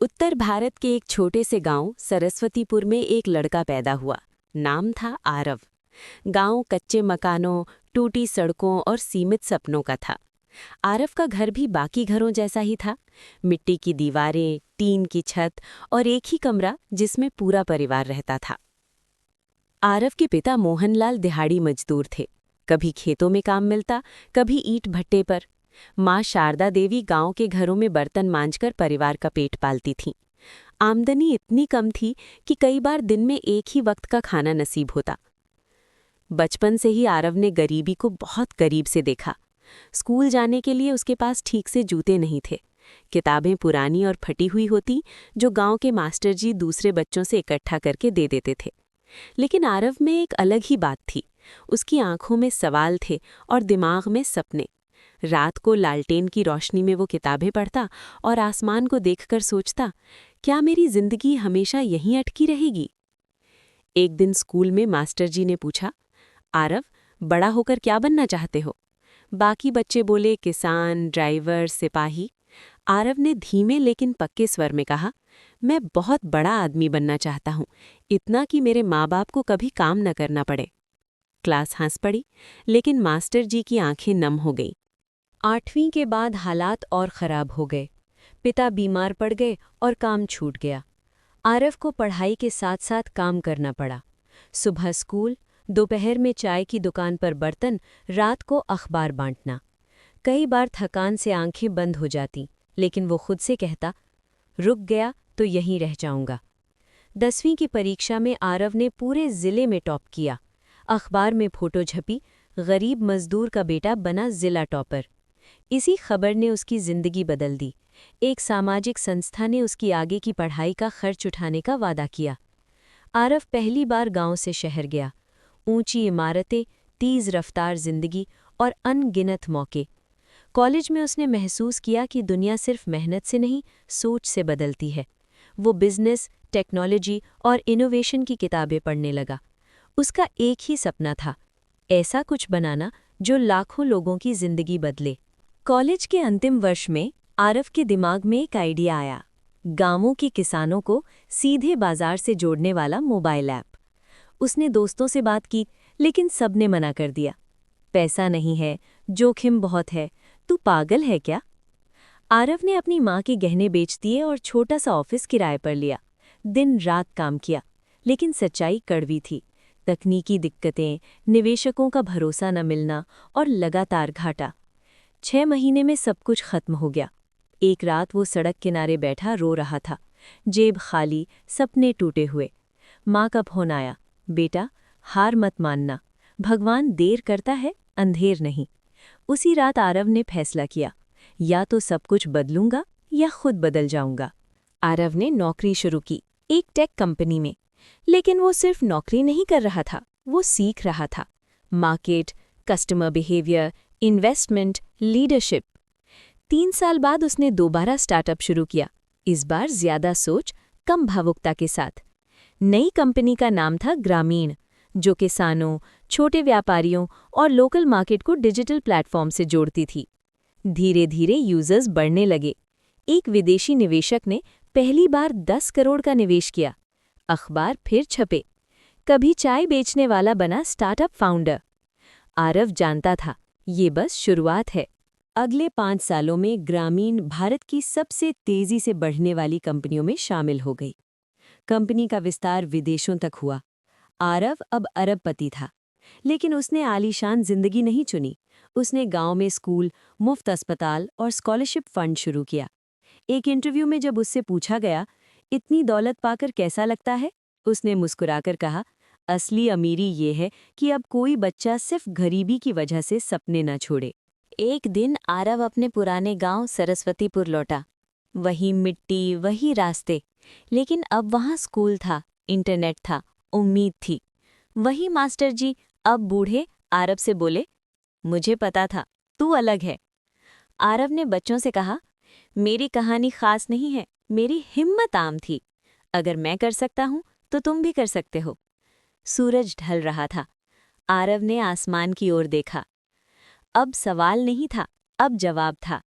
उत्तर भारत के एक छोटे से गांव सरस्वतीपुर में एक लड़का पैदा हुआ। नाम था आरव। गांव कच्चे मकानों, टूटी सड़कों और सीमित सपनों का था। आरव का घर भी बाकी घरों जैसा ही था। मिट्टी की दीवारें, टीन की छत और एक ही कमरा जिसमें पूरा परिवार रहता था। आरव के पिता मोहनलाल दिहाड़ी मजदूर थे। कभी खेतों में काम मिलता, कभी ईंट भट्टे पर। माँ शारदा देवी गांव के घरों में बर्तन मांजकर परिवार का पेट पालती थीं। आमदनी इतनी कम थी कि कई बार दिन में एक ही वक्त का खाना नसीब होता। बचपन से ही आरव ने गरीबी को बहुत करीब से देखा। स्कूल जाने के लिए उसके पास ठीक से जूते नहीं थे। किताबें पुरानी और फटी हुई होती, जो गांव के मास्टर जी दूसरे बच्चों से इकट्ठा करके दे देते थे। लेकिन आरव में एक अलग ही बात थी। उसकी आंखों में सवाल थे और दिमाग में सपने। रात को लालटेन की रोशनी में वो किताबें पढ़ता और आसमान को देखकर सोचता, क्या मेरी जिंदगी हमेशा यहीं अटकी रहेगी? एक दिन स्कूल में मास्टर जी ने पूछा, आरव, बड़ा होकर क्या बनना चाहते हो? बाकी बच्चे बोले, किसान, ड्राइवर, सिपाही। आरव ने धीमे लेकिन पक्के स्वर में कहा, मैं बहुत बड़ा आदमी बनना चाहता हूँ, इतना कि मेरे माँ बाप को कभी काम न करना पड़े। क्लास हंस पड़ी, लेकिन मास्टर जी की आंखें नम हो गईं। 8वीं के बाद हालात और ख़राब हो गए। पिता बीमार पड़ गए और काम छूट गया। आरव को पढ़ाई के साथ साथ काम करना पड़ा। सुबह स्कूल, दोपहर में चाय की दुकान पर बर्तन, रात को अखबार बांटना। कई बार थकान से आंखें बंद हो जाती, लेकिन वो खुद से कहता, रुक गया तो यहीं रह जाऊंगा। 10वीं की परीक्षा में आरव ने पूरे ज़िले में टॉप किया। अखबार में फोटो छपी, गरीब मजदूर का बेटा बना ज़िला टॉपर। इसी खबर ने उसकी ज़िंदगी बदल दी। एक सामाजिक संस्था ने उसकी आगे की पढ़ाई का खर्च उठाने का वादा किया। आरव पहली बार गांव से शहर गया। ऊंची इमारतें, तेज़ रफ्तार जिंदगी और अनगिनत मौके। कॉलेज में उसने महसूस किया कि दुनिया सिर्फ मेहनत से नहीं, सोच से बदलती है। वो बिजनेस, टेक्नोलॉजी और इनोवेशन की किताबें पढ़ने लगा। उसका एक ही सपना था, ऐसा कुछ बनाना जो लाखों लोगों की जिंदगी बदले। कॉलेज के अंतिम वर्ष में आरव के दिमाग में एक आइडिया आया, गांवों के किसानों को सीधे बाजार से जोड़ने वाला मोबाइल ऐप। उसने दोस्तों से बात की, लेकिन सबने मना कर दिया। पैसा नहीं है, जोखिम बहुत है, तू पागल है क्या? आरव ने अपनी माँ के गहने बेच दिए और छोटा सा ऑफिस किराए पर लिया। दिन रात काम किया, लेकिन सच्चाई कड़वी थी। तकनीकी दिक्कतें, निवेशकों का भरोसा न मिलना और लगातार घाटा। 6 महीने में सब कुछ खत्म हो गया। एक रात वो सड़क किनारे बैठा रो रहा था, जेब खाली, सपने टूटे हुए। माँ का फोन आया, बेटा, हार मत मानना, भगवान देर करता है, अंधेर नहीं। उसी रात आरव ने फैसला किया, या तो सब कुछ बदलूंगा या खुद बदल जाऊंगा। आरव ने नौकरी शुरू की, एक टेक कंपनी में। लेकिन वो सिर्फ नौकरी नहीं कर रहा था, वो सीख रहा था। Market, customer behaviour, investment, leadership. 3 साल बाद उसने दोबारा स्टार्टअप शुरू किया, इस बार ज्यादा सोच, कम भावुकता के साथ। नई कंपनी का नाम था ग्रामीण, जो किसानों, छोटे व्यापारियों और लोकल मार्केट को डिजिटल प्लेटफॉर्म से जोड़ती थी। धीरे धीरे यूजर्स बढ़ने लगे। एक विदेशी निवेशक ने पहली बार 10 करोड़ का निवेश किया। अखबार फिर छपे। कभी चाय बेचने वाला बना स्टार्टअप फाउंडर। आरव जानता था, ये बस शुरुआत है। अगले 5 सालों में ग्रामीण भारत की सबसे तेजी से बढ़ने वाली कंपनियों में शामिल हो गई। कंपनी का विस्तार विदेशों तक हुआ। आरव अब अरबपति था, लेकिन उसने आलीशान जिंदगी नहीं चुनी। उसने गांव में स्कूल, मुफ्त अस्पताल और स्कॉलरशिप फंड शुरू किया। एक इंटरव्यू में जब उससे पूछा गया, इतनी दौलत पाकर कैसा लगता है, उसने मुस्कुराकर कहा, असली अमीरी ये है कि अब कोई बच्चा सिर्फ गरीबी की वजह से सपने न छोड़े। एक दिन आरव अपने पुराने गांव सरस्वतीपुर लौटा। वही मिट्टी, वही रास्ते, लेकिन अब वहां स्कूल था, इंटरनेट था, उम्मीद थी। वही मास्टर जी, अब बूढ़े, आरव से बोले, मुझे पता था, तू अलग है। आरव ने बच्चों से कहा, मेरी कहानी खास नहीं है, मेरी हिम्मत आम थी। अगर मैं कर सकता हूं तो तुम भी कर सकते हो। सूरज ढल रहा था। आरव ने आसमान की ओर देखा। अब सवाल नहीं था, अब जवाब था।